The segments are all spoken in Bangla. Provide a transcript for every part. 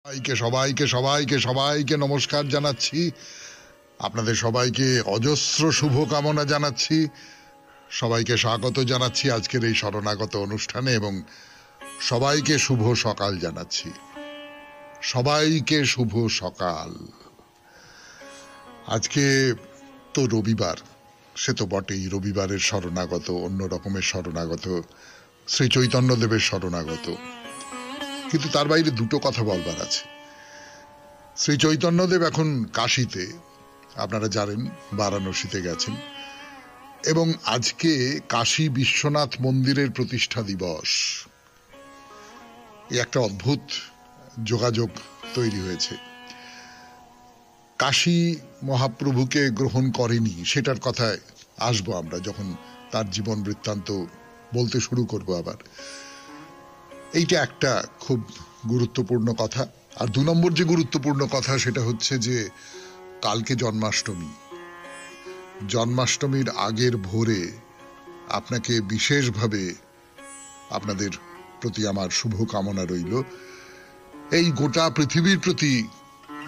সবাইকে সবাইকে সবাইকে সবাইকে নমস্কার জানাচ্ছি। আপনাদের সবাইকে অজস্র শুভকামনা জানাচ্ছি। সবাইকে স্বাগত জানাচ্ছি আজকের এই শরণাগত অনুষ্ঠানে এবং সবাইকে শুভ সকাল জানাচ্ছি। সবাইকে শুভ সকাল। আজকে তো রবিবার, সে তো বটেই। রবিবারের শরণাগত, অন্য রকমের শরণাগত, শ্রী চৈতন্যদেবের শরণাগত। কিন্তু তার বাইরে দুটো কথা বলবার আছে। শ্রী চৈতন্যদেব এখন কাশীতে, আপনারা জানেন, বারাণসীতে গেছেন এবং আজকে কাশী বিশ্বনাথ মন্দিরের প্রতিষ্ঠা দিবস। একটা অদ্ভুত যোগাযোগ তৈরি হয়েছে। কাশী মহাপ্রভুকে গ্রহণ করেনি, সেটার কথায় আসবো আমরা যখন তার জীবন বৃত্তান্ত বলতে শুরু করব। আবার এইটা একটা খুব গুরুত্বপূর্ণ কথা। আর দু নম্বর যে গুরুত্বপূর্ণ কথা সেটা হচ্ছে যে কালকে জন্মাষ্টমী। জন্মাষ্টমীর আগের ভোরে আপনাকে বিশেষভাবে আপনাদের প্রতি আমার শুভকামনা রইল। এই গোটা পৃথিবীর প্রতি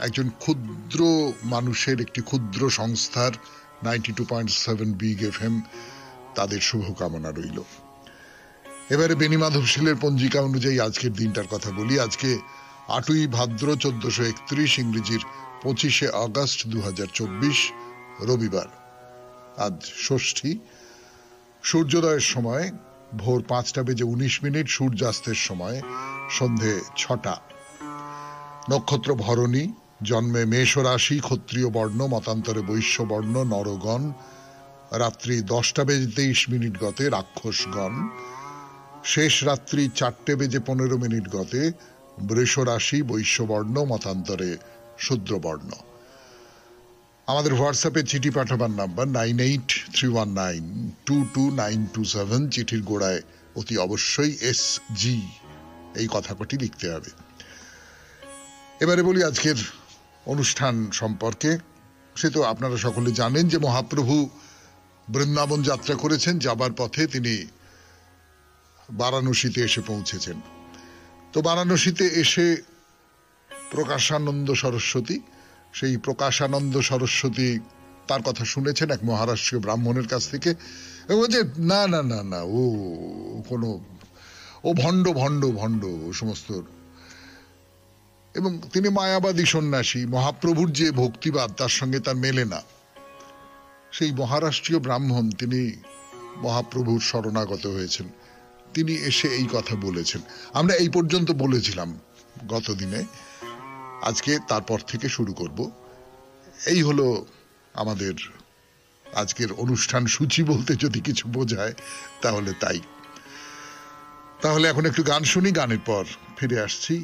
একজন ক্ষুদ্র মানুষের, একটি ক্ষুদ্র সংস্থার 92.7 বিগ FM, তাদের শুভকামনা রইল। এবারে বেণীমাধব শীলের পঞ্জিকা অনুযায়ী আজকের দিনটার কথা বলি। আজকে 8ই ভাদ্র 1431, ইংরেজির 25শে আগস্ট 2024, রবিবার। আজ ষষ্ঠী। সূর্যোদয়ের সময় ভোর 5:19, সূর্যাস্তের সময় সন্ধে 6টা। নক্ষত্র ভরণী, জন্মে মেষ রাশি, ক্ষত্রিয় বর্ণ, মতান্তরে বৈশ্য বর্ণ, নরগণ। রাত্রি 10:23 গতে রাক্ষসগণ। শেষ রাত্রি 4:15 গতে বৃষ রাশি, বৈশ্যবর্ণ, মতান্তরে শূদ্রবর্ণ। আমাদের হোয়াটসঅ্যাপে চিঠি পাঠাবার নাম্বার 9831922927। চিঠির গোড়ায় অতি অবশ্যই SG এই কথা কটি লিখতে হবে। এবারে বলি আজকের অনুষ্ঠান সম্পর্কে। সে তো আপনারা সকলে জানেন যে মহাপ্রভু বৃন্দাবন যাত্রা করেছেন। যাবার পথে তিনি বারাণসীতে এসে পৌঁছেছেন। তো বারাণসীতে এসে প্রকাশানন্দ সরস্বতী, সেই প্রকাশানন্দ সরস্বতী তার কথা শুনেছেন এক মহারাষ্ট্রীয় ব্রাহ্মণের কাছ থেকে। বলছে না না না না, ও ভণ্ড ভণ্ড ভণ্ড সমস্ত। এবং তিনি মায়াবাদী সন্ন্যাসী। মহাপ্রভুর যে ভক্তিবাদ তার সঙ্গে তার মেলে না। সেই মহারাষ্ট্রীয় ব্রাহ্মণ তিনি মহাপ্রভুর শরণাগত হয়েছেন। তিনি এসে এই কথা বলেছেন। আমরা এই পর্যন্ত বলেছিলাম গত দিনে। আজকে তারপর থেকে শুরু করব। এই হলো আমাদের আজকের অনুষ্ঠান সূচি বলতে যদি কিছু বোঝায় তাহলে তাই। তাহলে এখন একটু গান শুনি, গানের পর ফিরে আসছি।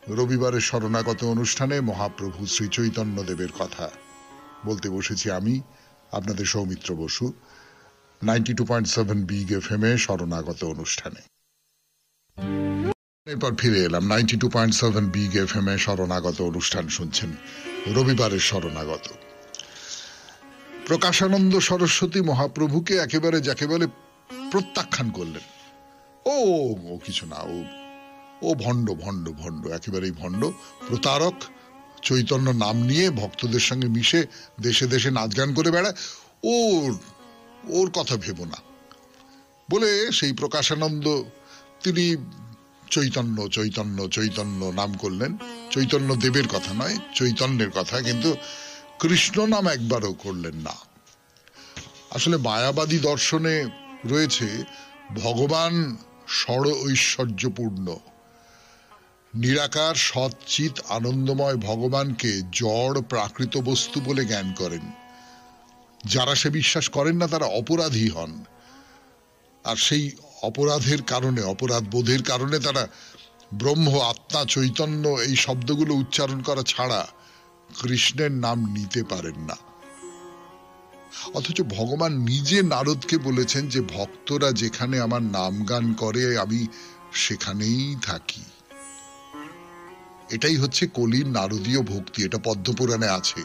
রবিবারের শরণাগত অনুষ্ঠানে মহাপ্রভু শ্রী চৈতন্যদেবের কথা বলতে বসেছি আমি, আপনাদের সৌমিত্র বসু, 92.7 বিগ FM এ শরণাগত অনুষ্ঠানে। এরপর ফিরে এলাম। 92.7 বিগ FM এ শরণাগত অনুষ্ঠান শুনছেন। রবিবারের শরণাগত। প্রকাশানন্দ সরস্বতী মহাপ্রভুকে একেবারে যাকে বলে প্রত্যাখ্যান করলেন। ও কিছু না, ও ভণ্ড ভণ্ড ভণ্ড, একেবারেই ভণ্ড, প্রতারক। চৈতন্য নাম নিয়ে ভক্তদের সঙ্গে মিশে দেশে দেশে নাচ গান করে বেড়ায়। ওর কথা ভেবো না বলে সেই প্রকাশানন্দ তিনি চৈতন্য চৈতন্য চৈতন্য নাম করলেন। চৈতন্য দেবের কথা নয়, চৈতন্যের কথা। কিন্তু কৃষ্ণ নাম একবারও করলেন না। আসলে মায়াবাদী দর্শনে রয়েছে ভগবান ষড় ঐশ্বর্যপূর্ণ, নিরাকার সচ্চিত আনন্দময় ভগবানকে জড় প্রাকৃত বস্তু বলে জ্ঞান করেন। যারা সে বিশ্বাস করেন না তারা অপরাধী হন। আর সেই অপরাধের কারণে, অপরাধ বোধের কারণে তারা ব্রহ্ম, আত্মা, চৈতন্য এই শব্দগুলো উচ্চারণ করা ছাড়া কৃষ্ণের নাম নিতে পারেন না। অথচ ভগবান নিজে নারদকে বলেছেন যে ভক্তরা যেখানে আমার নাম গান করে আমি সেখানেই থাকি। এটাই হচ্ছে কলির নারদীয় ভক্তি। এটা পদ্মপুরাণে আছে।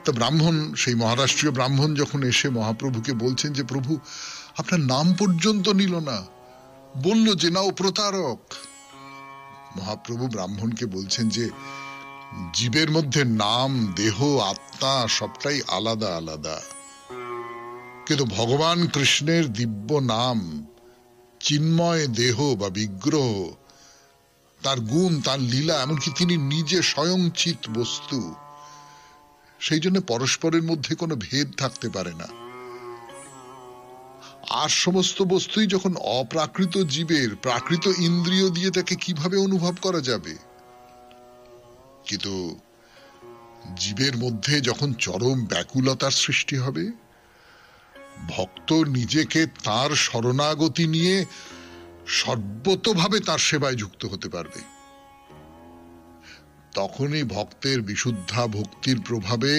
তা ব্রাহ্মণ, সেই মহারাষ্ট্রীয় ব্রাহ্মণ যখন এসে মহাপ্রভুকে বলছেন যে প্রভু আপনার নাম পর্যন্ত নিল না, বলল যে না ও প্রতারক। মহাপ্রভু ব্রাহ্মণকে বলছেন যে জীবের মধ্যে নাম, দেহ, আত্মা সবটাই আলাদা আলাদা, কিন্তু ভগবান কৃষ্ণের দিব্য নাম, চিন্ময় দেহ বা বিগ্রহ, তার গুণ, তার লীলা, এমনকি তিনি নিজে স্বয়ং চিৎ বস্তু, সেই জন্য পরস্পরের মধ্যে কোনো ভেদ থাকতে পারে না। আর সমস্ত বস্তুই যখন অপ্রাকৃত জীবের, প্রাকৃত ইন্দ্রিয় দিয়ে তাকে কিভাবে অনুভব করা যাবে? কিন্তু জীবের মধ্যে যখন চরম ব্যাকুলতার সৃষ্টি হবে, ভক্ত নিজেকে তার শরণাগতি নিয়ে সর্বতোভাবে তার সেবায় যুক্ত হতে পারবে। তখনই ভক্তের বিশুদ্ধা ভক্তির প্রভাবে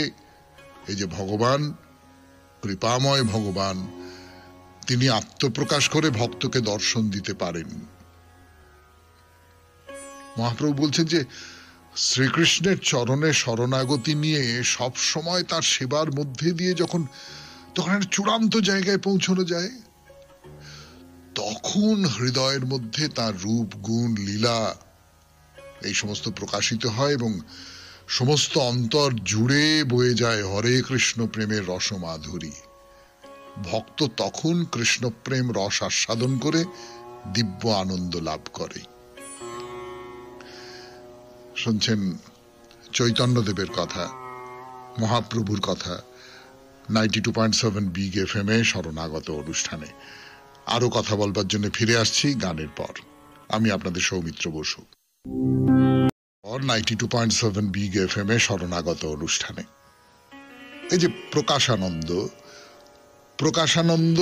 এই যে ভগবান, কৃপাময় ভগবান, তিনি আত্মপ্রকাশ করে ভক্তকে দর্শন দিতে পারেন। মহাপ্রভু বলছেন যে শ্রীকৃষ্ণের চরণে শরণাগতি নিয়ে সব সময় তার সেবার মধ্যে দিয়ে যখন একটা চূড়ান্ত জায়গায় পৌঁছানো যায়, তখন হৃদয়ের মধ্যে তার রূপ, গুণ, লীলা এই সমস্ত প্রকাশিত হয় এবং সমস্ত অন্তর জুড়ে বয়ে যায় হরে কৃষ্ণ প্রেমের রসমাধুরী। ভক্ত তখন কৃষ্ণ প্রেম রস আস্বাদন করে দিব্য আনন্দ লাভ করে। শুনছেন চৈতন্যদেবের কথা, মহাপ্রভুর কথা 92.7 বিগ এফএম এ শরণাগত অনুষ্ঠানে। আরো কথা বলবার জন্য ফিরে আসছি গানের পর। আমি আপনাদের সৌমিত্র বসু। 92.7 বিগ এফএম এ শরণাগত অনুষ্ঠানে এই যে প্রকাশানন্দ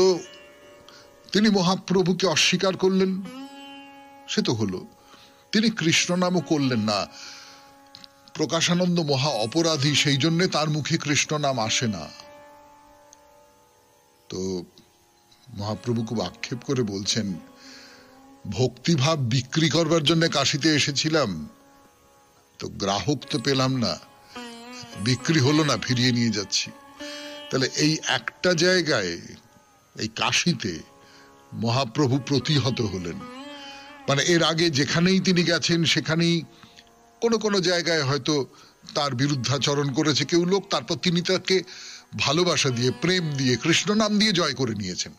তিনি মহাপ্রভুকে অস্বীকার করলেন, সে তো হলো। তিনি কৃষ্ণ নামও করলেন না। প্রকাশানন্দ মহা অপরাধী, সেই জন্য তার মুখে কৃষ্ণ নাম আসে না। তো মহাপ্রভু খুব আক্ষেপ করে বলছেন, ভক্তিভাব বিক্রি করবার জন্য কাশিতে এসেছিলাম, তো গ্রাহক তো পেলাম না, বিক্রি হলো না, ফিরিয়ে নিয়ে যাচ্ছি। তাহলে এই একটা জায়গায়, এই কাশিতে মহাপ্রভু প্রতিহত হলেন। মানে এর আগে যেখানেই তিনি গেছেন সেখানেই কোনো কোনো জায়গায় হয়তো তার বিরুদ্ধাচরণ করেছে কেউ লোক, তারপর তিনি তাকে ভালোবাসা দিয়ে, প্রেম দিয়ে, কৃষ্ণ নাম দিয়ে জয় করে নিয়েছেন।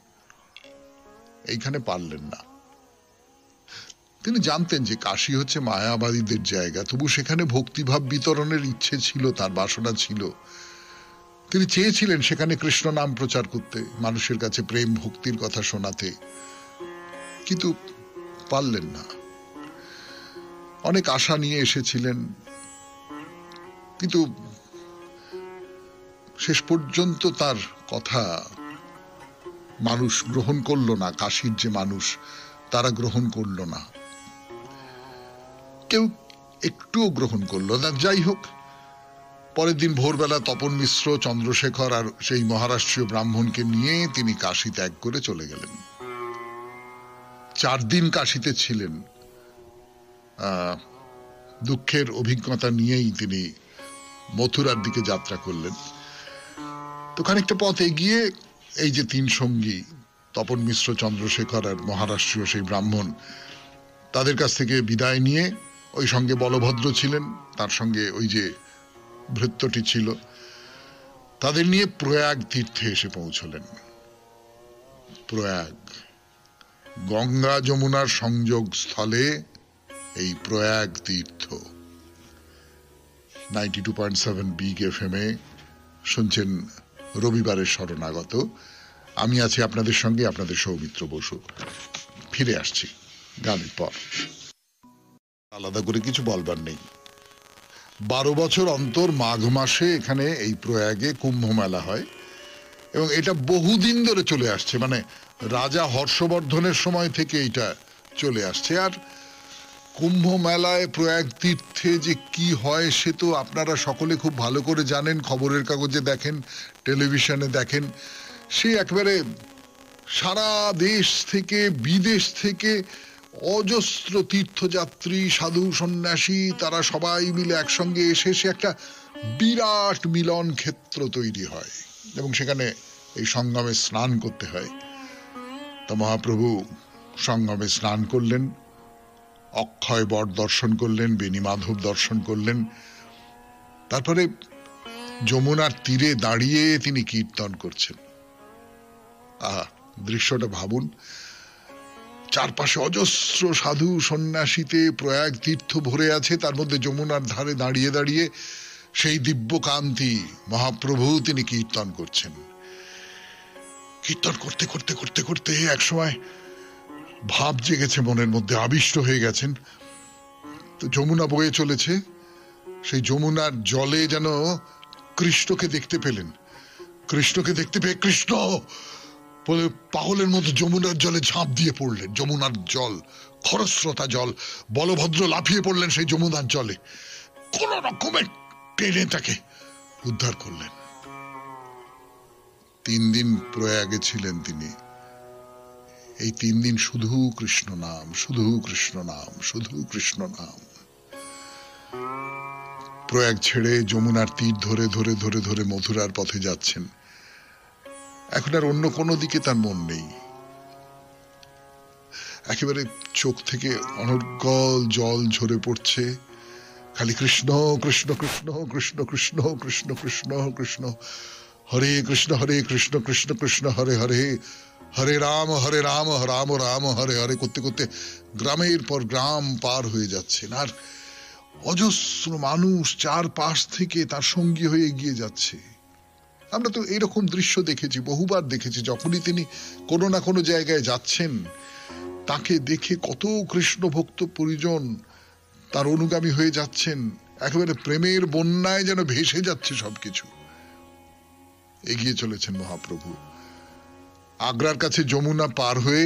এইখানে পারলেন না। তিনি জানতেন যে কাশী হচ্ছে মায়াবাদীদের জায়গা, তবু সেখানে ভক্তিভাব বিতরণের ইচ্ছে ছিল, তার বাসনা ছিল। তিনি চেয়েছিলেন সেখানে কৃষ্ণ নাম প্রচার করতে, মানুষের কাছে প্রেম ভক্তির কথা শোনাতে, কিন্তু পারলেন না। অনেক আশা নিয়ে এসেছিলেন, কিন্তু শেষ পর্যন্ত তার কথা মানুষ গ্রহণ করল না। কাশীর যে মানুষ, তারা গ্রহণ করল না, কেউ একটুও গ্রহণ করল না। যাই হোক, পরের দিন ভোরবেলা তপন মিশ্র, চন্দ্রশেখর আর সেই মহারাষ্ট্রীয় ব্রাহ্মণকে নিয়ে তিনি কাশী ত্যাগ করে চলে গেলেন। 4 দিন কাশীতে ছিলেন। দুঃখের অভিজ্ঞতা নিয়েই তিনি মথুরার দিকে যাত্রা করলেন। তো খানিকটা পথ এগিয়ে এই যে 3 সঙ্গী, তপন মিশ্র, চন্দ্রশেখর আর মহারাষ্ট্রীয় সেই ব্রাহ্মণ, তাদের কাছ থেকে বিদায় নিয়ে, ওই সঙ্গে বলভদ্র ছিলেন, তার সঙ্গে ওই যে ভৃত্যটি ছিল, তাদের নিয়ে প্রয়াগ তীর্থে এসে পৌঁছলেন। প্রয়াগ, গঙ্গা যমুনার সংযোগ স্থলে এই প্রয়াগ তীর্থ। 92.7 বিগ এফএম এ শুনছেন রবিবারের শরণাগত। আমি আছি আপনাদের সঙ্গে, আপনাদের সৌমিত্র বসু। ফিরে আসছি গানের পর। আলাদা করে কিছু বলবার নেই। 12 বছর অন্তর মাঘ মাসে এখানে এই প্রয়াগে কুম্ভ মেলা হয় এবং এটা বহুদিন ধরে চলে আসছে। মানে রাজা হর্ষবর্ধনের সময় থেকে এটা চলে আসছে। আর কুম্ভ মেলায় প্রয়াগ তীর্থে যে কি হয় সে তো আপনারা সকলে খুব ভালো করে জানেন, খবরের কাগজে দেখেন, টেলিভিশনে দেখেন। সে একেবারে সারা দেশ থেকে, বিদেশ থেকে অজস্র তীর্থযাত্রী, সাধু সন্ন্যাসী, তারা সবাই মিলে একসঙ্গে এসে সে একটা বিরাট মিলন ক্ষেত্র তৈরি হয় এবং সেখানে এই সঙ্গমে স্নান করতে হয়। তা মহাপ্রভু সঙ্গমে স্নান করলেন, অক্ষয় বট দর্শন করলেন, বেণী মাধব দর্শন করলেন। তারপরে যমুনার তীরে দাঁড়িয়ে তিনি কীর্তন করছেন। দৃশ্যটা ভাবুন, চারপাশে অজস্র সাধু সন্ন্যাসীতে প্রয়াগ তীর্থ ভরে আছে, তার মধ্যে যমুনার ধারে দাঁড়িয়ে দাঁড়িয়ে সেই দিব্যকান্তি মহাপ্রভু তিনি কীর্তন করছেন। কীর্তন করতে করতে করতে করতে একসময় ভাব জেগেছে মনের মধ্যে, আবিষ্ট হয়ে গেছেন। তো যমুনা বয়ে চলেছে, সেই যমুনার জলে যেন কৃষ্ণকে দেখতে পেলেন। কৃষ্ণকে দেখতে পেয়ে কৃষ্ণ বলে পাগলের মতো যমুনার জলে ঝাঁপ দিয়ে পড়লেন। যমুনার জল, খরস্রোতা জল, বলভদ্র লাফিয়ে পড়লেন সেই যমুনার জলে, কোন রকমে টেনে তাকে উদ্ধার করলেন। 3 দিন প্রয়াগে ছিলেন তিনি। এই 3 দিন শুধু কৃষ্ণ নাম, শুধু কৃষ্ণ নাম, শুধু কৃষ্ণ নাম। প্রয়াগ ছেড়ে যমুনার তীর ধরে ধরে ধরে ধরে মথুরার পথে যাচ্ছেন। এখন আর অন্য কোনো দিকে তার মন নেই। একেবারে চোখ থেকে অনর্গল জল ঝরে পড়ছে, খালি কৃষ্ণ কৃষ্ণ কৃষ্ণ কৃষ্ণ কৃষ্ণ কৃষ্ণ কৃষ্ণ কৃষ্ণ, হরে কৃষ্ণ কৃষ্ণ কৃষ্ণ হরে হরে, হরে রাম রাম রাম হরে হরে করতে করতে গ্রামের পর গ্রাম পার হয়ে যাচ্ছেন। আর অজস্র মানুষ চারপাশ থেকে তার সঙ্গী হয়ে এগিয়ে যাচ্ছে। আমরা তো এরকম দৃশ্য দেখেছি, বহুবার দেখেছি। যখনই তিনি কোনো না কোনো জায়গায় যাচ্ছেন, তাকে দেখে কত কৃষ্ণ ভক্ত পরিজন তার অনুগামী হয়ে যাচ্ছেন। একেবারে প্রেমের বন্যায় যেন ভেসে যাচ্ছে সবকিছু। এগিয়ে চলেছেন মহাপ্রভু। আগ্রার কাছে যমুনা পার হয়ে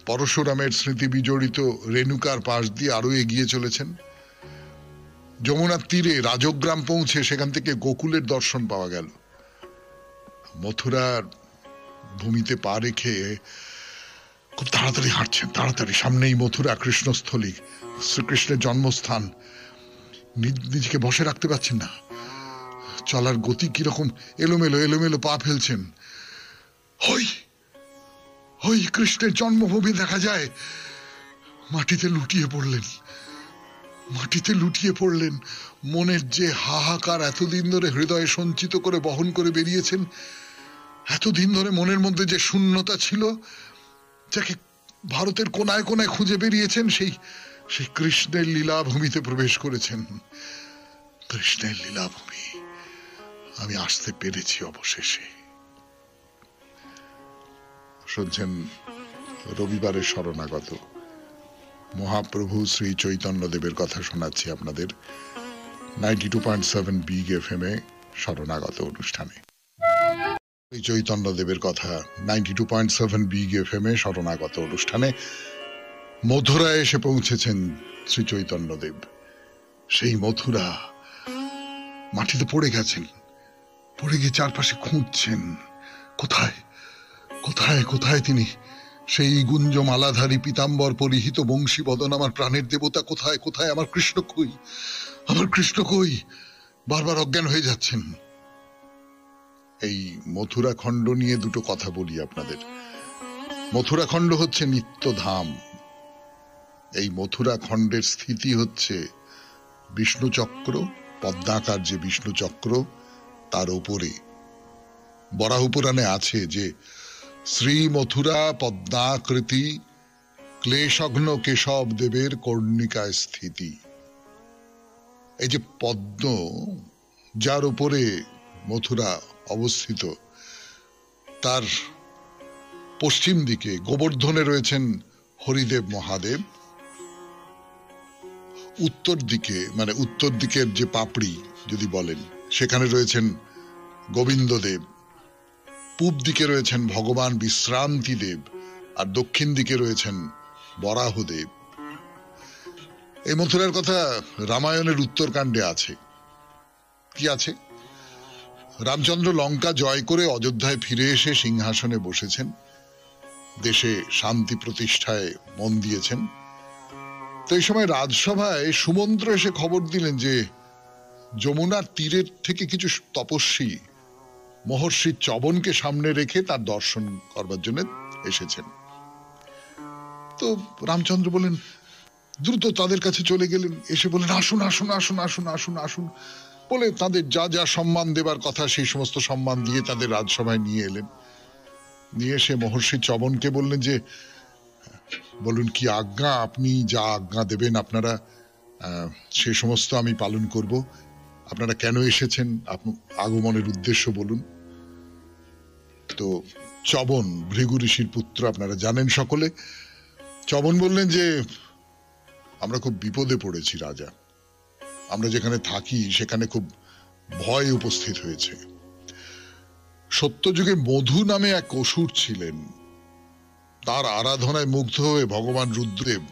পরশুরামের স্মৃতি বিজড়িত রেণুকার পাশ দিয়ে আরো এগিয়ে চলেছেন। যমুনার তীরে রাজগ্রাম পৌঁছে সেখান থেকে গোকুলের দর্শন পাওয়া গেল। মথুরার ভূমিতে পা রেখে খুব তাড়াতাড়ি হাঁটছেন, তাড়াতাড়ি। সামনেই মথুরা, কৃষ্ণস্থলী, শ্রীকৃষ্ণের জন্মস্থান। নিজেকে বসে রাখতে পারছেন না, চলার গতি কিরকম এলোমেলো এলোমেলো পা ফেলছেন। হই হই কৃষ্ণের জন্মভূমি দেখা যায়। মাটিতে লুটিয়ে পড়লেন, মাটিতে লুটিয়ে পড়লেন। মনের যে হাহাকার এতদিন ধরে হৃদয়ে সঞ্চিত করে বহন করে বেরিয়েছেন, এতদিন ধরে মনের মধ্যে যে শূন্যতা ছিল, যাকে ভারতের কোনায় কোনায় খুঁজে বেরিয়েছেন, সেই কৃষ্ণের লীলাভূমিতে প্রবেশ করেছেন। কৃষ্ণের লীলাভূমি, আমি আসতে পেরেছি অবশেষে। শুনছেন রবিবারের শরণাগত, মহাপ্রভু শ্রী চৈতন্যদেবের কথা শোনাচ্ছি আপনাদের 92.7 বিগ FM এ শরণাগত অনুষ্ঠানে। শ্রী চৈতন্যদেবের কথা 92.7 বিগ FM এ শরণাগত অনুষ্ঠানে মথুরায় এসে পৌঁছেছেন শ্রী চৈতন্যদেব। সেই মথুরা, মাটিতে পড়ে গেছেন, পড়ে গিয়ে চারপাশে খুঁজছেন, কোথায় কোথায় কোথায় তিনি। সেই গুঞ্জ মালাধারী পীতাম্বর পরিহিত বংশীবদন, আমার প্রাণের দেবতা কোথায়, কোথায় আমার কৃষ্ণ কই, আমার কৃষ্ণ কই, বারবার অজ্ঞান হয়ে যাচ্ছেন। এই মথুরা খণ্ড নিয়ে দুটো কথা বলি আপনাদের। মথুরা খণ্ড হচ্ছে নিত্যধাম। এই মথুরা খণ্ডের স্থিতি হচ্ছে বিষ্ণুচক্র, পদ্মাকার যে বিষ্ণুচক্র, তার উপরে বরাহ পুরাণে আছে যে শ্রী মথুরা পদ্মাকৃতি ক্লেশঘ্ন কেশব দেবের কর্ণিকায় স্থিতি। এই যে পদ্ম, যার উপরে মথুরা অবস্থিত, তার পশ্চিম দিকে গোবর্ধনে রয়েছেন হরিদেব মহাদেব। উত্তর দিকে, মানে উত্তর দিকের যে পাপড়ি যদি বলেন, সেখানে রয়েছেন গোবিন্দদেব। পূব দিকে রয়েছেন ভগবান বিশ্রান্তি দেব, আর দক্ষিণ দিকে রয়েছেন বরাহদেব। এই মথুরার কথা রামায়ণের উত্তরকাণ্ডে আছে। কি আছে? রামচন্দ্র লঙ্কা জয় করে অযোধ্যায় ফিরে এসে সিংহাসনে বসেছেন, দেশে শান্তি প্রতিষ্ঠায় মন দিয়েছেন। তো এই সময় রাজসভায় সুমন্ত্র এসে খবর দিলেন যে যমুনার তীরের থেকে কিছু তপস্বী মহর্ষি চবনকে সামনে রেখে তার দর্শন করবার জন্য এসেছেন। তো রামচন্দ্র বলেন, দ্রুত তাদের কাছে চলে গেলেন, এসে বললেন আসুন আসুন আসুন আসুন আসুন আসুন বলে তাদের যা যা সম্মান দেবার কথা সেই সমস্ত সম্মান দিয়ে তাদের রাজসভায় নিয়ে এলেন। নিয়ে এসে মহর্ষি চবনকে বললেন যে বলুন কি আজ্ঞা, আপনি যা আজ্ঞা দেবেন আপনারা সে সমস্ত আমি পালন করব। আপনারা কেন এসেছেন, আগমনের উদ্দেশ্য বলুন। তো চবন ভৃগু ঋষির পুত্র, আপনারা জানেন সকলে। চবন বললেন যে আমরা খুব বিপদে পড়েছি রাজা, আমরা যেখানে থাকি সেখানে খুব ভয় উপস্থিত হয়েছে। সত্যযুগে মধু নামে এক অসুর ছিলেন, তার আরাধনায় মুগ্ধ হয়ে ভগবান রুদ্রদেব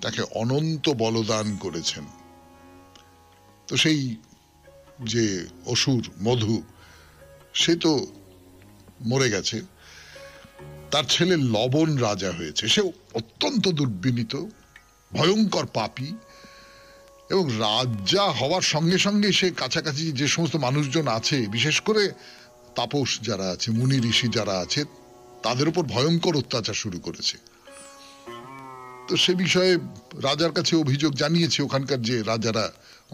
তাকে অনন্ত বলদান করেছেন। তো সেই যে অসুর মধু, সে তো মরে গেছে, তার ছেলে লবণ রাজা হয়েছে। সে অত্যন্ত দুর্বিনীত, ভয়ঙ্কর পাপী, এবং রাজা হওয়ার সঙ্গে সঙ্গে সে কাছাকাছি যে সমস্ত মানুষজন আছে, বিশেষ করে তাপস যারা আছে, মুনি ঋষি যারা আছে, তাদের উপর ভয়ঙ্কর অত্যাচার শুরু করেছে। তো সে বিষয়ে রাজার কাছে অভিযোগ জানিয়েছে, ওখানকার যে রাজারা,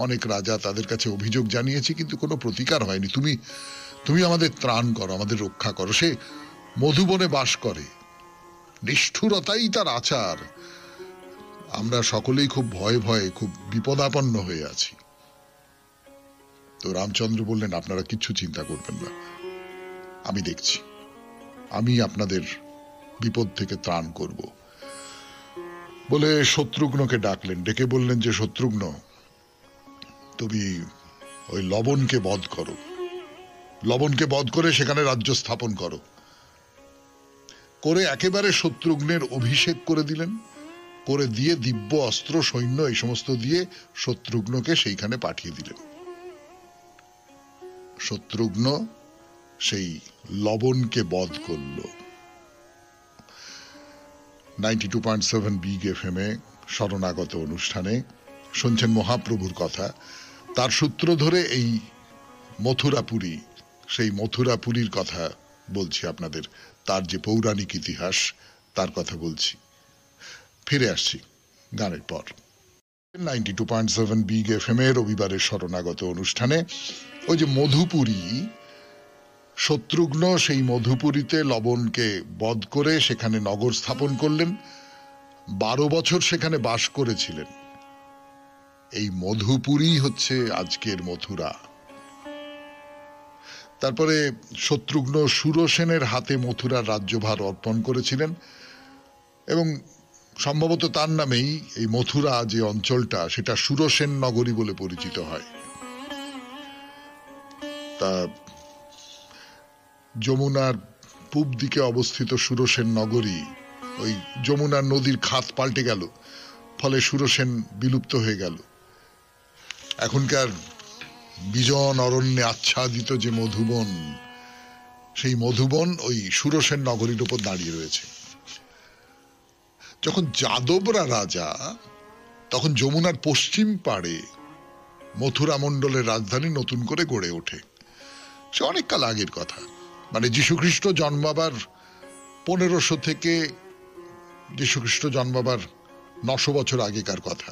অনেক রাজা, তাদের কাছে অভিযোগ জানিয়েছে, কিন্তু কোনো প্রতিকার হয়নি। তুমি আমাদের ত্রাণ করো, আমাদের রক্ষা করো। সে মধুবনে বাস করে, নিষ্ঠুরতাই তার আচার। আমরা সকলেই খুব ভয়ে ভয়ে, খুব বিপদাপন্ন হয়ে আছি। তো রামচন্দ্র বললেন আপনারা কিচ্ছু চিন্তা করবেন না, আমি দেখছি, আমি আপনাদের বিপদ থেকে ত্রাণ করব বলে শত্রুঘ্নকে ডাকলেন। ডেকে বললেন যে শত্রুঘ্ন, তুমি ওই লবণকে বধ করো, লবণকে বধ করে সেখানে রাজ্য স্থাপন করো। করে একেবারে শত্রুঘ্নের অভিষেক করে দিলেন, করে দিয়ে দিব্য অস্ত্র সৈন্য এই সমস্ত দিয়ে শত্রুঘ্নকে সেইখানে পাঠিয়ে দিলেন। শত্রুঘ্ন সেই লবণকে বধ করল। 92.7 বিগ FM এ শরণাগত অনুষ্ঠানে শুনছেন মহাপ্রভুর কথা। তার সূত্র ধরে এই মথুরাপুরী, সেই মথুরাপুরীর কথা বলছি আপনাদের, তার যে পৌরাণিক ইতিহাস তার কথা বলছি। ফিরে আসছি গানের পর। 92.7 বিগ FM এর রবিবারের শরণাগত অনুষ্ঠানে ওই যে মধুপুরী, শত্রুঘ্ন সেই মধুপুরীতে লবণকে বধ করে সেখানে নগর স্থাপন করলেন। 12 বছর সেখানে বাস করেছিলেন। এই মধুপুরী হচ্ছে আজকের মথুরা। তারপরে শত্রুঘ্ন সুরসেনের হাতে মথুরার রাজ্যভার অর্পণ করেছিলেন, এবং সম্ভবত তার নামেই এই মথুরা যে অঞ্চলটা, সেটা সুরসেন নগরী বলে পরিচিত হয়। তা যমুনার পূব দিকে অবস্থিত সুরসেন নগরী, ওই যমুনার নদীর খাত পাল্টে গেল, ফলে সুরসেন বিলুপ্ত হয়ে গেল। এখনকার বিজন অরণ্যে আচ্ছাদিত যে মধুবন, সেই মধুবন ওই সুরসেন নগরীর উপর দাঁড়িয়ে রয়েছে। যখন যাদবরা রাজা, তখন যমুনার পশ্চিম পাড়ে মথুরা মণ্ডলের রাজধানী নতুন করে গড়ে ওঠে। সে অনেক কাল আগের কথা, মানে যীশুখ্রিস্ট জন্মাবার 1500 থেকে যীশুখ্রিস্ট জন্মাবার 900 বছর আগেকার কথা।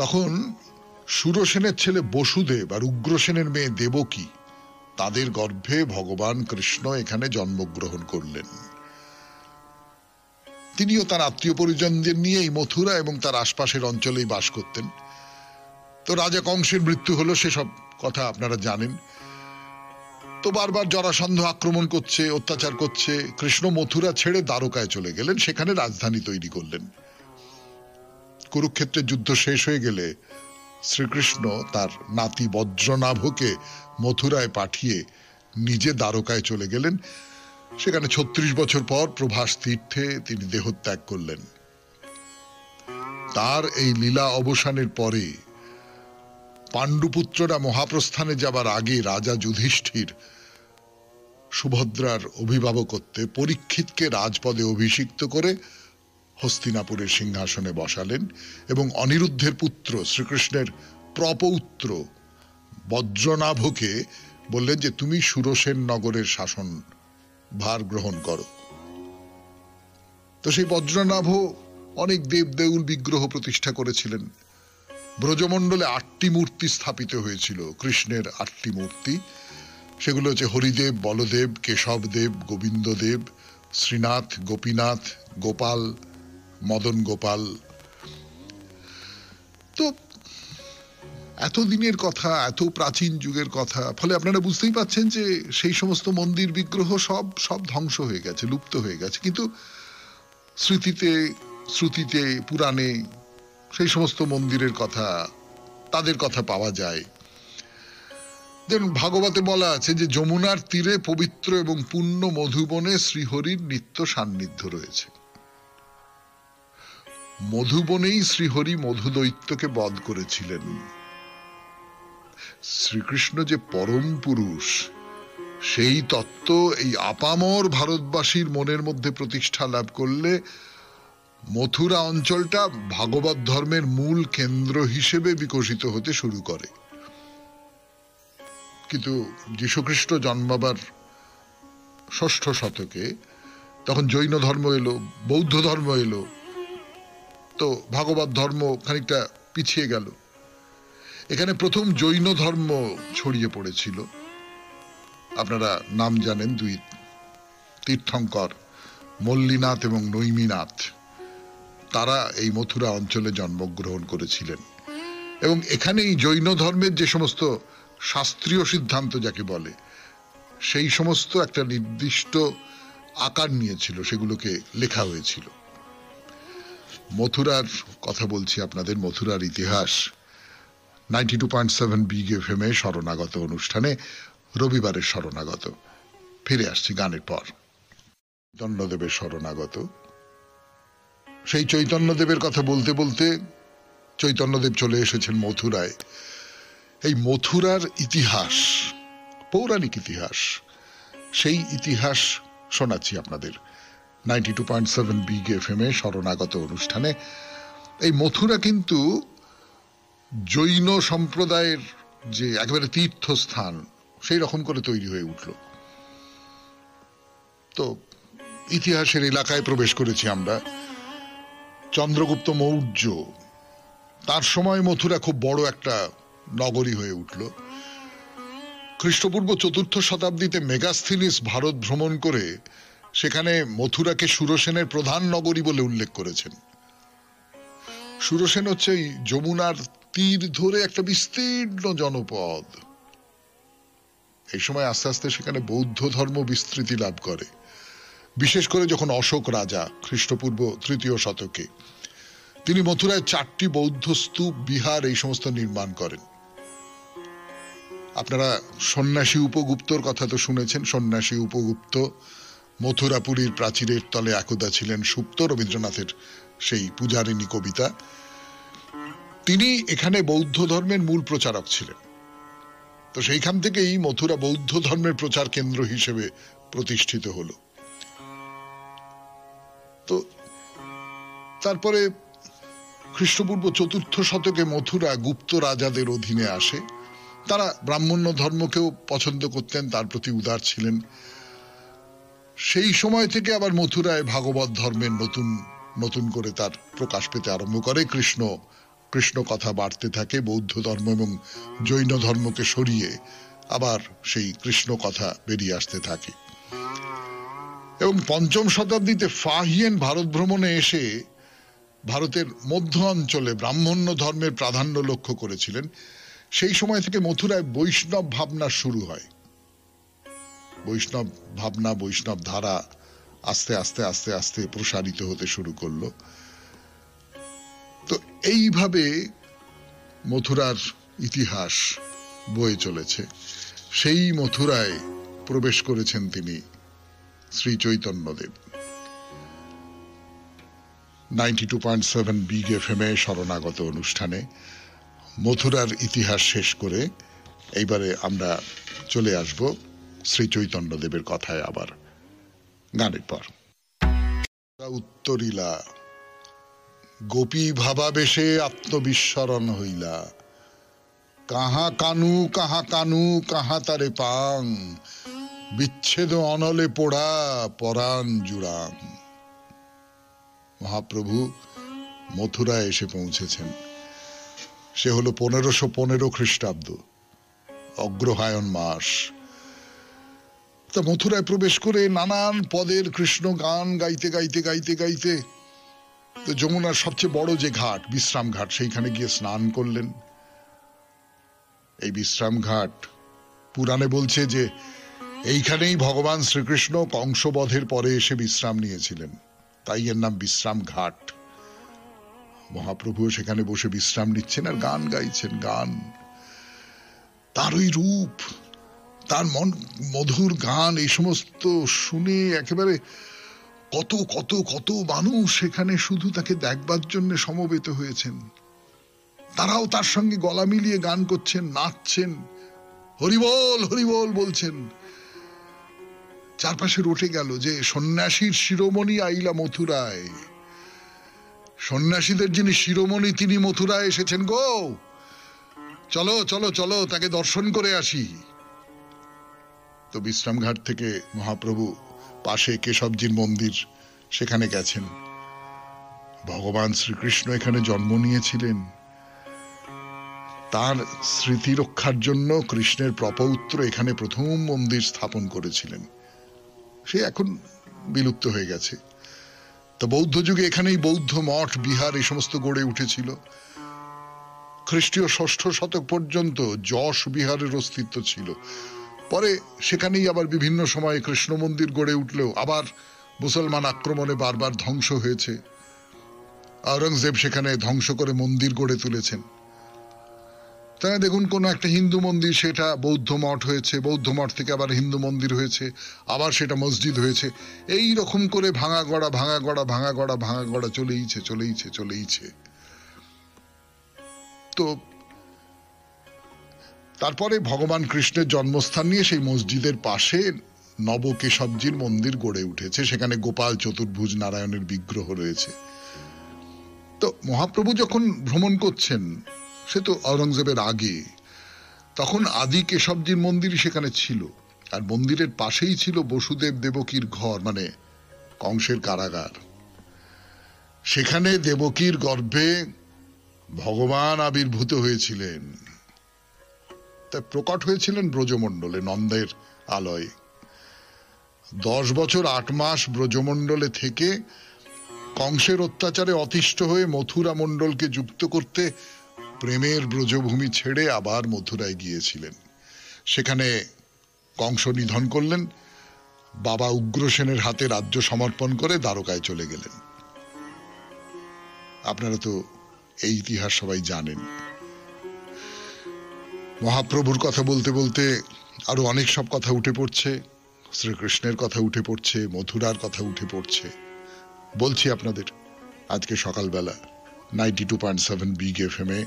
তখন সুরসেনের ছেলে বসুদেব আর উগ্রসেনের মেয়ে দেবকী, তাদের গর্ভে ভগবান কৃষ্ণ এখানে জন্মগ্রহণ করলেন। তিনিও তার আত্মীয় পরিজনদের নিয়ে এই মথুরা এবং তার আশপাশের অঞ্চলেই বাস করতেন। তো রাজা কংসের মৃত্যু হলো, সেসব কথা আপনারা জানেন। তো বারবার জরাসন্ধ আক্রমণ করছে, অত্যাচার করছে। কৃষ্ণ মথুরা ছেড়ে দ্বারকায় চলে গেলেন, সেখানে রাজধানী তৈরি করলেন। কুরুক্ষেত্রের যুদ্ধ শেষ হয়ে গেলে শ্রীকৃষ্ণ তার নাতি বজ্রনাভকে মথুরায় পাঠিয়ে নিজে দ্বারকায় চলে গেলেন। সেখানে 36 বছর পর প্রভাস তীর্থে তিনি দেহত্যাগ করলেন। তার এই লীলা অবসানের পরে পাণ্ডুপুত্ররা মহাপ্রস্থানে যাবার আগে রাজা যুধিষ্ঠির সুভদ্রার অভিভাবকত্বে পরীক্ষিতকে রাজপদে অভিষিক্ত করে হস্তিনাপুরের সিংহাসনে বসালেন, এবং অনিরুদ্ধের পুত্র শ্রীকৃষ্ণের প্রপৌত্র বজ্রনাভকে বললেন যে তুমি সুরসেন নগরের শাসন ভার গ্রহণ করো। তো সেই বজ্রনাভ অনেক দেব দেউল বিগ্রহ প্রতিষ্ঠা করেছিলেন। ব্রজমণ্ডলে 8টি মূর্তি স্থাপিত হয়েছিল, কৃষ্ণের 8টি মূর্তি। সেগুলো হচ্ছে হরিদেব, বলদেব, কেশবদেব, গোবিন্দদেব, শ্রীনাথ, গোপীনাথ, গোপাল, মদন গোপাল। তো এত দিনের কথা, এত প্রাচীন যুগের কথা, ফলে আপনারা বুঝতেই পাচ্ছেন যে সেই সমস্ত মন্দির বিগ্রহ সব ধ্বংস হয়ে গেছে, লুপ্ত হয়ে গেছে। কিন্তু শ্রুতিতে পুরাণে সেই সমস্ত মন্দিরের কথা, তাদের কথা পাওয়া যায়। দেখুন, ভাগবতে বলা আছে যে যমুনার তীরে পবিত্র এবং পুণ্য মধুবনে শ্রীহরির নিত্য সান্নিধ্য রয়েছে। মধুবনেই শ্রীহরি মধুদৈত্যকে বধ করেছিলেন। শ্রীকৃষ্ণ যে পরম পুরুষ, সেই তত্ত্ব এই আপামর ভারতবাসীর মনের মধ্যে প্রতিষ্ঠা লাভ করলে মথুরা অঞ্চলটা ভাগবত ধর্মের মূল কেন্দ্র হিসেবে বিকশিত হতে শুরু করে। কিন্তু যীশুখ্রিস্ট জন্মাবার 6ষ্ঠ শতকে তখন জৈন ধর্ম এলো, বৌদ্ধ ধর্ম এলো, তো ভাগবত ধর্ম খানিকটা পিছিয়ে গেল। এখানে প্রথম জৈন ধর্ম ছড়িয়ে পড়েছিল। আপনারা নাম জানেন, 2 তীর্থঙ্কর, মল্লীনাথ এবং নৈমিনাথ, তারা এই মথুরা অঞ্চলে জন্মগ্রহণ করেছিলেন। এবং এখানেই জৈন ধর্মের যে সমস্ত শাস্ত্রীয় সিদ্ধান্ত যাকে বলে, সেই সমস্ত একটা নির্দিষ্ট আকার নিয়েছিল, সেগুলোকে লেখা হয়েছিল। মথুরার কথা বলছি আপনাদের, মথুরার ইতিহাস 92.7 বিগ এফএম এ শরণাগত অনুষ্ঠানে, রবিবারের শরণাগত। ফিরে আসছি গানের পর। চৈতন্যদেবের শরণাগত। সেই চৈতন্যদেবের কথা বলতে বলতে চৈতন্যদেব চলে এসেছেন মথুরায়। এই মথুরার ইতিহাস, পৌরাণিক ইতিহাস, সেই ইতিহাস শোনাচ্ছি আপনাদের 92.7 বিগ এফএম এ শরণাগত অনুষ্ঠানে। এই মথুরা কিন্তু জৈন সম্প্রদায়ের যে একেবারে তীর্থস্থান, সেই রকম করে তৈরি হয়ে উঠল। তো ইতিহাসের এলাকায় প্রবেশ করেছি আমরা। চন্দ্রগুপ্ত মৌর্য, তার সময় মথুরা খুব বড় একটা নগরী হয়ে উঠল। খ্রিস্টপূর্ব 4র্থ শতাব্দীতে মেগাস্থিনিস ভারত ভ্রমণ করে সেখানে মথুরাকে সুরসেনের প্রধান নগরী বলে উল্লেখ করেছেন। সুরসেন হচ্ছে এই যমুনার তীর ধরে একটা বিস্তীর্ণ জনপদ। এই সময় আস্তে আস্তে সেখানে বৌদ্ধ ধর্ম বিস্তৃতি লাভ করে, বিশেষ করে যখন অশোক রাজা খ্রিস্টপূর্ব 3য় শতকে তিনি মথুরায় 4টি বৌদ্ধ স্তূপ, বিহার, এই সমস্ত নির্মাণ করেন। আপনারা সন্ন্যাসী উপগুপ্তর কথা তো শুনেছেন। সন্ন্যাসী উপগুপ্ত মথুরাপুরীর প্রাচীরের তলে একদা ছিলেন সুপ্ত, রবীন্দ্রনাথের সেই পূজারিণী কবিতা। তিনি এখানে বৌদ্ধ ধর্মের মূল প্রচারক ছিলেন। তো সেইখান থেকেই মথুরা বৌদ্ধ ধর্মের প্রচার কেন্দ্র হিসেবে প্রতিষ্ঠিত হলো। তো তারপরে খ্রিস্টপূর্ব 4র্থ শতকে মথুরা গুপ্ত রাজাদের অধীনে আসে। তারা ব্রাহ্মণ্য ধর্মকেও পছন্দ করতেন, তার প্রতি উদার ছিলেন। সেই সময় থেকে আবার মথুরায় ভাগবত ধর্মের নতুন নতুন করে তার প্রকাশ পেতে আরম্ভ করে। কৃষ্ণ কথা বাড়তে থাকে। বৌদ্ধ ধর্ম এবং জৈন ধর্মকে সরিয়ে আবার সেই কৃষ্ণ কথা বেরিয়ে আসতে থাকে। এবং 5ম শতাব্দীতে ফাহিয়েন ভারত ভ্রমণে এসে ভারতের মধ্য অঞ্চলে ব্রাহ্মণ্য ধর্মের প্রাধান্য লক্ষ্য করেছিলেন। সেই সময় থেকে মথুরায় বৈষ্ণব ভাবনা শুরু হয়। বৈষ্ণব ভাবনা, বৈষ্ণব ধারা আস্তে আস্তে আস্তে আস্তে প্রসারিত হতে শুরু করলো। তো এইভাবে মথুরার ইতিহাস বয়ে চলেছে। সেই মথুরায় প্রবেশ করেছেন তিনি, শ্রী চৈতন্যদেব। 92.7 বিগ এফএম এ শরণাগত অনুষ্ঠানে মথুরার ইতিহাস শেষ করে এইবারে আমরা চলে আসব শ্রী চৈতন্যদেবের কথায় আবার গানের পর। উত্তরিলা গোপী ভাবাবেশে আত্মবিস্মরণ হইলা, কাহা কানু কাহা তারে পাং, বিচ্ছেদ অনলে পোড়া পরাণ জুড়াং। মহাপ্রভু মথুরায় এসে পৌঁছেছেন। সে হলো 1515 খ্রিস্টাব্দ, অগ্রহায়ণ মাস। তা মথুরায় প্রবেশ করে নানান পদের কৃষ্ণ গান গাইতে গাইতে গাইতে গাইতে তো যমুনার সবচেয়ে বড় যে ঘাট, বিশ্রাম ঘাট, সেইখানে গিয়ে স্নান করলেন। এই বিশ্রাম ঘাট পুরাণে বলছে যে এইখানেই ভগবান শ্রীকৃষ্ণ কংসবধের পরে এসে বিশ্রাম নিয়েছিলেন, তাই এর নাম বিশ্রাম ঘাট। মহাপ্রভু সেখানে বসে বিশ্রাম নিচ্ছেন আর গান গাইছেন। গান, তার ওই রূপ, তার মধুর গান, এই সমস্ত শুনে একেবারে কত কত কত মানুষ সেখানে শুধু তাকে দেখবার জন্য সমবেত হয়েছেন। তারাও তার সঙ্গে গলা মিলিয়ে গান করছেন, নাচছেন, হরিবল হরিবল বলছেন। চারপাশে রটে গেল যে সন্ন্যাসীর শিরোমণি আইলা মথুরায়, সন্ন্যাসীদের যিনি শিরোমণি তিনি মথুরায় এসেছেন গো, চলো চলো চলো তাকে দর্শন করে আসি। তো বিশ্রামঘাট থেকে মহাপ্রভু পাশে কেশবজির মন্দির, সেখানে গেছেন। ভগবান শ্রীকৃষ্ণ এখানে জন্ম নিয়েছিলেন, তার স্মৃতি রক্ষার জন্য কৃষ্ণের প্রপৌত্র এখানে প্রথম মন্দির স্থাপন করেছিলেন। সে এখন বিলুপ্ত হয়ে গেছে। তো বৌদ্ধ যুগে এখানেই বৌদ্ধ মঠ, বিহার এই সমস্ত গড়ে উঠেছিল। খ্রিস্টীয় 6ষ্ঠ শতক পর্যন্ত যশ বিহারের অস্তিত্ব ছিল। পরে সেখানেই আবার বিভিন্ন সময়ে কৃষ্ণ মন্দির গড়ে উঠলেও আবার মুসলমান আক্রমণে বারবার ধ্বংস হয়েছে। আওরঙ্গজেব সেখানে ধ্বংস করে মন্দির গড়ে তুলেছেন। তাই দেখুন, কোন একটা হিন্দু মন্দির সেটা বৌদ্ধ মঠ হয়েছে, বৌদ্ধ মঠ থেকে আবার হিন্দু মন্দির হয়েছে, আবার সেটা মসজিদ হয়েছে। এই রকম করে ভাঙা গড়া ভাঙা গড়া ভাঙা গড়া ভাঙা গড়া চলেইছে চলেইছে চলেইছে। তো তারপরে ভগবান কৃষ্ণের জন্মস্থান নিয়ে সেই মসজিদের পাশে নবকেশবজির মন্দির গড়ে উঠেছে। সেখানে গোপাল চতুর্ভুজ নারায়ণের বিগ্রহ রয়েছে। তো মহাপ্রভু যখন ভ্রমণ করছেন, সে তো আওরঙ্গজেবের আগে, তখন আদি কেশবজির মন্দির সেখানে ছিল। আর মন্দিরের পাশেই ছিল বসুদেব দেবকীর ঘর, মানে কংসের কারাগার। সেখানে দেবকীর গর্ভে ভগবান আবির্ভূত হয়েছিলেন। তাই প্রকট হয়েছিলেন ব্রজমণ্ডলে, নন্দের আলয়ে। 10 বছর 8 মাস ব্রজমণ্ডলে থেকে কংসের অত্যাচারে অতিষ্ঠ হয়ে মথুরা মণ্ডলকে যুক্ত করতে প্রেমের ব্রজভূমি ছেড়ে আবার মথুরায় গিয়েছিলেন। সেখানে কংস নিধন করলেন, বাবা উগ্রসেনের হাতে রাজ্য সমর্পণ করে দ্বারকায় চলে গেলেন। আপনারা তো এই ইতিহাস সবাই জানেন। মহাপ্রভুর কথা বলতে বলতে আরো অনেক সব কথা উঠে পড়ছে, শ্রীকৃষ্ণের কথা উঠে পড়ছে, মথুরার কথা উঠে পড়ছে। বলছি আপনাদের আজকে সকালবেলা 92.7 বিগ FM এ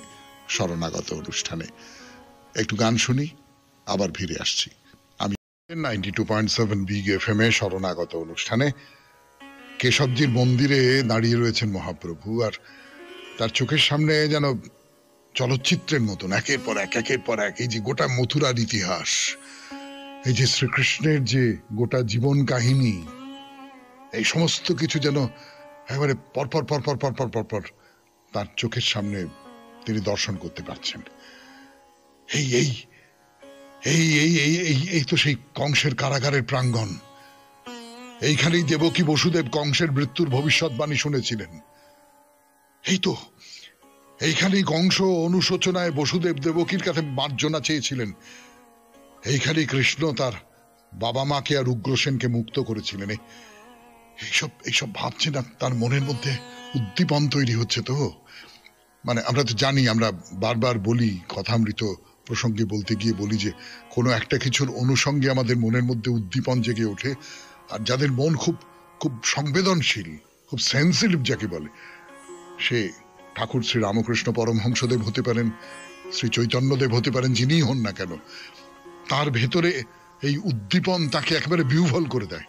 শরণাগত অনুষ্ঠানে একটু গান শুনি, আবার ফিরে আসছি। আমি 92.7 বিগ FM এ শরণাগত অনুষ্ঠানে কেশবজির মন্দিরে দাঁড়িয়ে রয়েছেন মহাপ্রভু, আর তার চোখের সামনে যেন চলচ্চিত্রের মতন একের পর এক একের পর এক এই যে গোটা মথুরার ইতিহাস, এই যে শ্রীকৃষ্ণের যে গোটা জীবন কাহিনী, এই সমস্ত কিছু যেন একেবারে পরপর পরপর পরপর পরপর তার চোখের সামনে তিনি দর্শন করতে পারছেন। এই এই এই এই এই এই তো সেই কংসের কারাগারের প্রাঙ্গণ। এইখানেই দেবকী বসুদেব কংসের মৃত্যুর ভবিষ্যৎবাণী শুনেছিলেন। এই তো এইখানেই কংস অনুশোচনায় বসুদেব দেবকীর কাছে মার্জনা চেয়েছিলেন। এইখানেই কৃষ্ণ তার বাবা মাকে আর উগ্রসেনকে মুক্ত করেছিলেন। এইসব ভাবছে না, তার মনের মধ্যে উদ্দীপন তৈরি হচ্ছে। তো মানে আমরা তো জানি, আমরা বারবার বলি, কথামৃত প্রসঙ্গে বলতে গিয়ে বলি যে কোনো একটা কিছুর অনুষঙ্গে আমাদের মনের মধ্যে উদ্দীপন জেগে ওঠে। আর যাদের মন খুব খুব সংবেদনশীল, খুব সেন্সিটিভ যাকে বলে, সে ঠাকুর শ্রী রামকৃষ্ণ পরমহংসদেব হতে পারেন, শ্রী চৈতন্যদেব হতে পারেন, যিনিই হন না কেন, তার ভেতরে এই উদ্দীপন তাকে একেবারে বিহ্বল করে দেয়।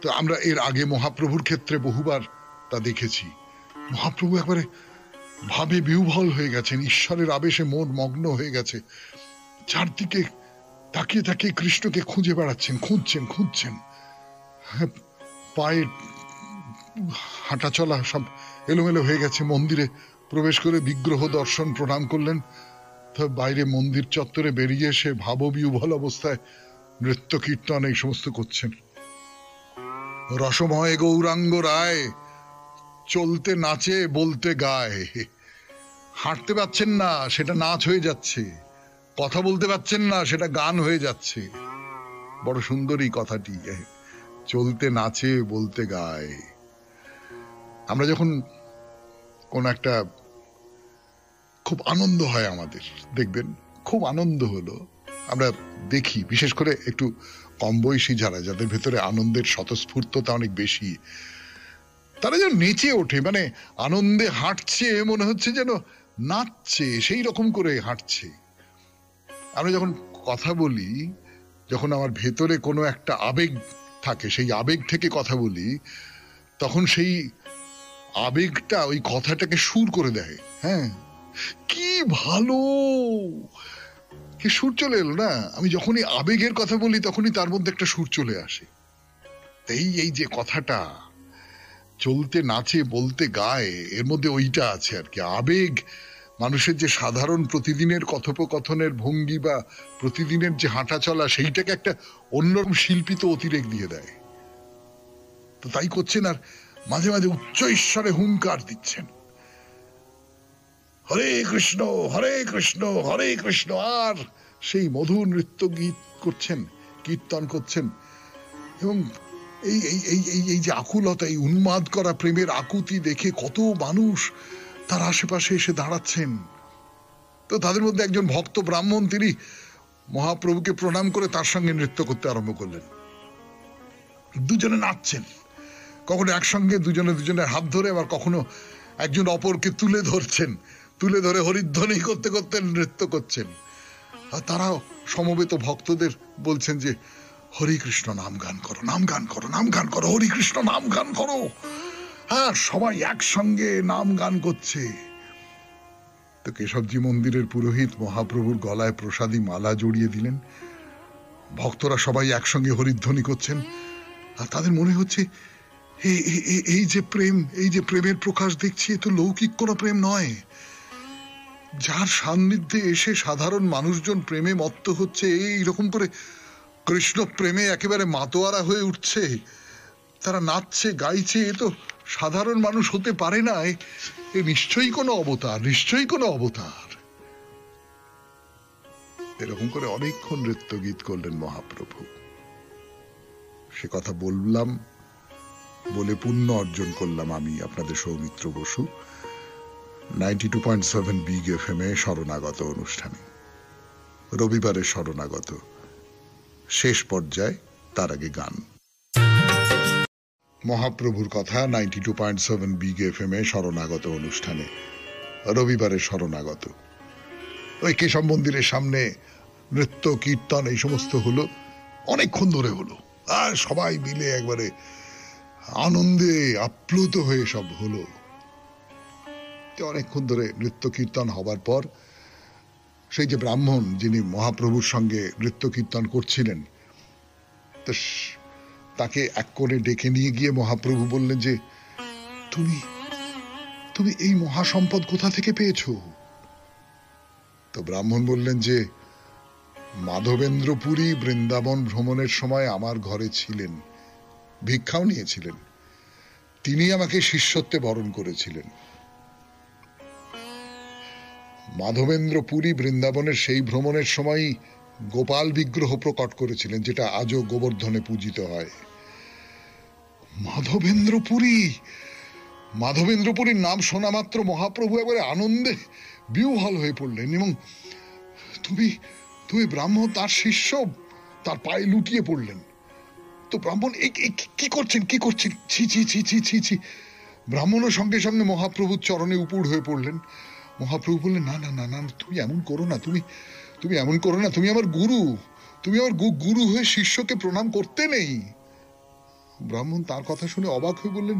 তো আমরা এর আগে মহাপ্রভুর ক্ষেত্রে বহুবার তা দেখেছি। মহাপ্রভু একবারে ভাবে বিহ্বল হয়ে গেছেন, ঈশ্বরের আবেশে মন মগ্ন হয়ে গেছে। চারদিকে তাকিয়ে তাকিয়ে কৃষ্ণকে খুঁজে বেড়াচ্ছেন, খুঁজছেন। পায়ে হাঁটা চলা সব এলোমেলো হয়ে গেছে। মন্দিরে প্রবেশ করে বিগ্রহ দর্শন প্রণাম করলেন। বাইরে মন্দির চত্বরে বেরিয়ে এসে ভাববিহ্বল অবস্থায় নৃত্য কীর্তন এই সমস্ত করছেন। রসময় গৌরাঙ্গ রায় চলতে নাচে বলতে গায়। হাঁটতে পারছেন না, সেটা নাচ হয়ে যাচ্ছে। কথা বলতে পারছেন না, সেটা গান হয়ে যাচ্ছে। বড় সুন্দরী কথাটি, চলতে নাচে বলতে গায়। আমরা যখন কোন একটা খুব আনন্দ হয় আমাদের, দেখবেন খুব আনন্দ হলো, আমরা দেখি বিশেষ করে একটু কম বয়সী যারা, যাদের ভেতরে আনন্দের স্বতঃস্ফূর্ততা অনেক বেশি, তারা যেন নেচে ওঠে, মানে আনন্দে হাঁটছে, মনে হচ্ছে যেন নাচছে, সেই রকম করে হাঁটছে। আমরা যখন কথা বলি, যখন আমার ভেতরে কোনো একটা আবেগ থাকে, সেই আবেগ থেকে কথা বলি, তখন সেই আবেগটা ওই কথাটাকে সুর করে দেয়। হ্যাঁ, কি ভালো, কি সুর চলে এলো না? আমি যখনই আবেগের কথা বলি তখনই তার মধ্যে একটা সুর চলে আসে। এই যে কথাটা চলতে নাচে বলতে গায়, এর মধ্যে ওইটা আছে আর কি। আবেগ মানুষের যে সাধারণ প্রতিদিনের কথোপকথনের ভঙ্গি বা প্রতিদিনের যে হাঁটা চলা, সেইটাকে একটা অন্যরকম শিল্পিত অতিরেক দিয়ে দেয়। তো তাই করছেন, আর মাঝে মাঝে উচ্চ ঈশ্বরে হুঙ্কার দিচ্ছেন, হরে কৃষ্ণ হরে কৃষ্ণ হরে কৃষ্ণ, আর সেই মধুর নৃত্য গীত করছেন, কীর্তন করছেন। এবং এই এই এই এই এই যে আকুলতা, এই উন্মাদ করা প্রেমের আকুতি দেখে কত মানুষ তার আশেপাশে এসে দাঁড়াচ্ছেন। তো তাদের মধ্যে একজন ভক্ত ব্রাহ্মণ, তিনি মহাপ্রভুকে প্রণাম করে তার সঙ্গে নৃত্য করতে আরম্ভ করলেন। দুজনে নাচছেন, কখনো একসঙ্গে দুজনে দুজনের হাত ধরে, আবার কখনো একজন অপরকে তুলে ধরছেন, তুলে ধরে হরিধ্বনি করতে করতে নৃত্য করছেন। আর তারাও সমবেত ভক্তদের বলছেন যে হরে কৃষ্ণ নাম গান করো, নাম গান করো, নাম গান করো, হরে কৃষ্ণ নাম গান করো। হ্যাঁ, সবাই একসঙ্গে নাম গান করছে। তো কেশবজি মন্দিরের পুরোহিত মহাপ্রভুর গলায় প্রসাদী মালা জড়িয়ে দিলেন। ভক্তরা সবাই একসঙ্গে হরিধ্বনি করছেন, আর তাদের মনে হচ্ছে এই যে প্রেম, এই যে প্রেমের প্রকাশ দেখছি, এ তো লৌকিক কোনো প্রেম নয়। যার সান্নিধ্যে এসে সাধারণ মানুষজন প্রেমে মত্ত হচ্ছে, এইরকম করে কৃষ্ণ প্রেমে একেবারে মাতোয়ারা হয়ে উঠছে, তারা নাচছে গাইছে, এ তো সাধারণ মানুষ হতে পারে না, এ নিশ্চয়ই কোনো অবতার, নিশ্চয়ই কোনো অবতার। এরকম করে অনেকক্ষণ নৃত্য গীত করলেন মহাপ্রভু। সে কথা বললাম বলে পুণ্য অর্জন করলাম আমি, আপনাদের সৌমিত্র বসু, 92.7 বিগ FM এ শরণাগত অনুষ্ঠানে, রবিবারের শরণাগত শেষ পর্যায়ে। তার আগে গান। মহাপ্রভুর কথা 92.7 বিগ FM এ শরণাগত অনুষ্ঠানে, রবিবারের শরণাগত। ওই কেশব মন্দিরের সামনে নৃত্য কীর্তন এই সমস্ত হলো, অনেকক্ষণ ধরে হলো, আর সবাই মিলে একবারে আনন্দে আপ্লুত হয়ে সব হলো। অনেকক্ষণ ধরে নৃত্য কীর্তন হবার পর সেই যে ব্রাহ্মণ, যিনি মহাপ্রভুর সঙ্গে নৃত্য কীর্তন করছিলেন, তো তাকে এক কোণে ডেকে নিয়ে গিয়ে মহাপ্রভু বললেন যে তুমি তুমি এই মহাসম্পদ কোথা থেকে পেয়েছো? তো ব্রাহ্মণ বললেন যে মাধবেন্দ্রপুরী বৃন্দাবন ভ্রমণের সময় আমার ঘরে ছিলেন, ভিক্ষাও নিয়েছিলেন, তিনি আমাকে শিষ্যত্বে বরণ করেছিলেন। মাধবেন্দ্রপুরী বৃন্দাবনের সেই ভ্রমণের সময় গোপাল বিগ্রহ প্রকট করেছিলেন, যেটা আজও গোবর্ধনে পূজিত হয়। মাধবেন্দ্রপুরীর নাম শোনা মাত্র মহাপ্রভু একবারে আনন্দে বিহ্বল হয়ে পড়লেন, এবং তুমি ব্রাহ্মণ, তার শিষ্য, তার পায়ে লুটিয়ে পড়লেন। তো ব্রাহ্মণ কি করছেন, কি করছেন, ছি ছি ছি ছি ছি ছি। ব্রাহ্মণের সঙ্গে সঙ্গে মহাপ্রভুর চরণে উপুড় হয়ে পড়লেন। মহাপ্রভু বললেন, না না না না, তুমি এমন করো না, তুমি এমন করো না, তুমি আমার গুরু, তুমি আমার গুরু হয়ে শিষ্যকে প্রণাম করতে নেই। ব্রাহ্মণ তার কথা শুনে অবাক হয়ে বললেন,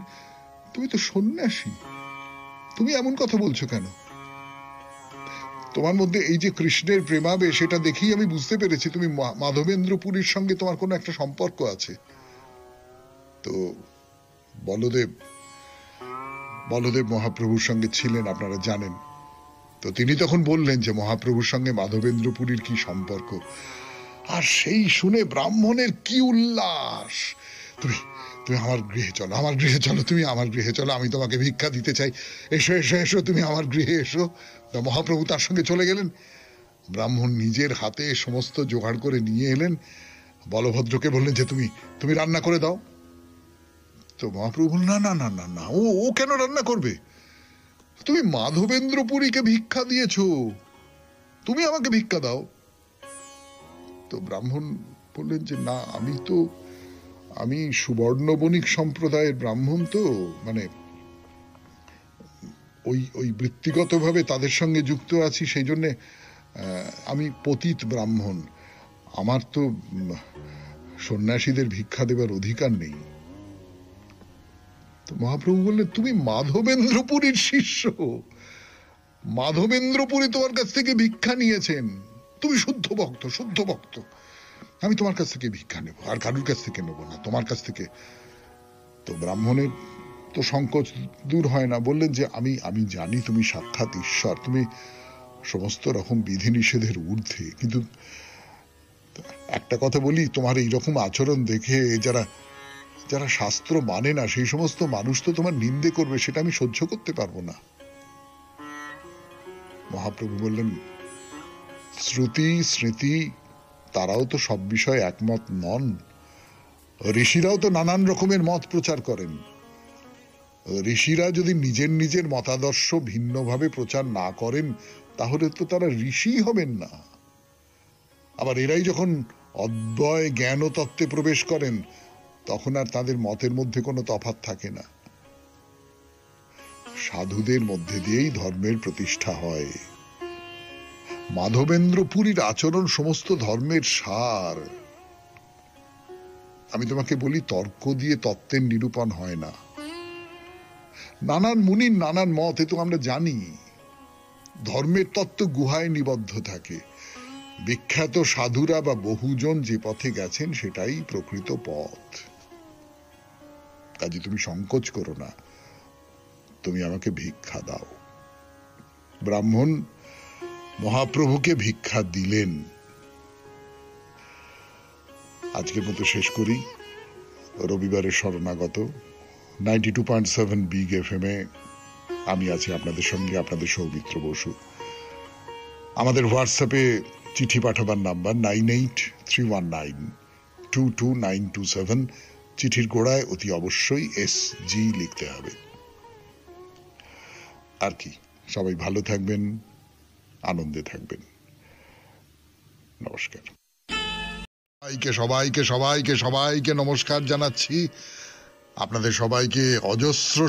তুমি তো সন্ন্যাসী, তুমি এমন কথা বলছো কেন? তোমার মধ্যে এই যে কৃষ্ণের প্রেমাবেশ, সেটা দেখেই আমি বুঝতে পেরেছি তুমি মাধবেন্দ্রপুরীর সঙ্গে তোমার কোনো একটা সম্পর্ক আছে। তো বলদেব মহাপ্রভুর সঙ্গে ছিলেন, আপনারা জানেন। তো তিনি তখন বললেন যে মহাপ্রভুর সঙ্গে মাধবেন্দ্র পুরীর কি সম্পর্ক। আর সেই শুনে ব্রাহ্মণের কি উল্লাস! তুমি তুমি আমার গৃহে চলো, আমার গৃহে চলো, তুমি আমার গৃহে চলো, আমি তোমাকে ভিক্ষা দিতে চাই, এসো এসো এসো, তুমি আমার গৃহে এসো। মহাপ্রভু তার সঙ্গে চলে গেলেন। ব্রাহ্মণ নিজের হাতে সমস্ত জোগাড় করে নিয়ে এলেন, বলভদ্রকে বললেন যে তুমি তুমি রান্না করে দাও। তো মহাপ্রভু বললেন, না না না না না, ও ও কেন রান্না করবে? তুমি মাধবেন্দ্র পুরীকে ভিক্ষা দিয়েছো, তুমি আমাকে ভিক্ষা দাও। তো ব্রাহ্মণ বললেন যে না, আমি সুবর্ণ বণিক সম্প্রদায়ের ব্রাহ্মণ, তো মানে ওই বৃত্তিগতভাবে তাদের সঙ্গে যুক্ত আছি, সেই জন্যে আমি পতিত ব্রাহ্মণ, আমার তো সন্ন্যাসীদের ভিক্ষা দেবার অধিকার নেই। তো মহাপ্রভু বললেন, তুমি মাধবেন্দ্র পুরীর শিষ্য, মাধবেন্দ্র পুরী তোমার কাছ থেকে ভিক্ষা নিয়েছেন, তুমি শুদ্ধ ভক্ত, শুদ্ধ ভক্ত, আমি তোমার কাছ থেকে ভিক্ষা নেব, আর কারুর কাছ থেকে নেব না, তোমার কাছ থেকে। তো ব্রাহ্মণের তো সংকোচ দূর হয় না, বললেন যে আমি জানি তুমি সাক্ষাৎ ঈশ্বর, তুমি সমস্ত রকম বিধিনিষেধের ঊর্ধ্বে, কিন্তু একটা কথা বলি, তোমার এইরকম আচরণ দেখে যারা যারা শাস্ত্র মানে না সেই সমস্ত মানুষ তো তোমার নিন্দে করবে, সেটা আমি সহ্য করতে পারবো না। মহাপ্রভু বললেন, শ্রুতি স্মৃতি তারাও তো সব বিষয়ে একমত নন, ঋষিরাও তো নানান রকমের মত প্রচার করেন। ঋষিরা যদি নিজের নিজের মতাদর্শ ভিন্নভাবে প্রচার না করেন তাহলে তো তারা ঋষি হবেন না। আবার এরাই যখন অদ্বয় জ্ঞান ও তত্ত্বে প্রবেশ করেন তখন আর তাদের মতের মধ্যে কোনো তফাৎ থাকে না। সাধুদের মধ্যে দিয়েই ধর্মের প্রতিষ্ঠা হয়। মাধবেন্দ্র পুরীর আচরণ সমস্ত ধর্মের সার। আমি তোমাকে বলি, তর্ক দিয়ে তত্ত্বের নিরূপণ হয় না। নানান মুনির নানান মত, এ তো আমরা জানি। ধর্মের তত্ত্ব গুহায় নিবদ্ধ থাকে। বিখ্যাত সাধুরা বা বহুজন যে পথে গেছেন সেটাই প্রকৃত পথ। কাজে তুমি সংকোচ করো না, তুমি আমাকে ভিক্ষা দাও। ব্রাহ্মণ মহাপ্রভুকে ভিক্ষা দিলেন। আজকের মতো শেষ করি। রবিবারের শরণাগত 92.7 বিগ FM এ আমি আছি আপনাদের সঙ্গে, আপনাদের সৌমিত্র বসু। আমাদের হোয়াটসঅ্যাপে চিঠি পাঠাবার নাম্বার 9831922927। চিঠির গোড়ায় অতি অবশ্যই SG লিখতে হবে। আর কি, সবাই ভালো থাকবেন, আনন্দে থাকবেন। নমস্কার। সবাইকে সবাইকে সবাইকে সবাইকে নমস্কার জানাচ্ছি। আপনাদের সবাইকে অজস্র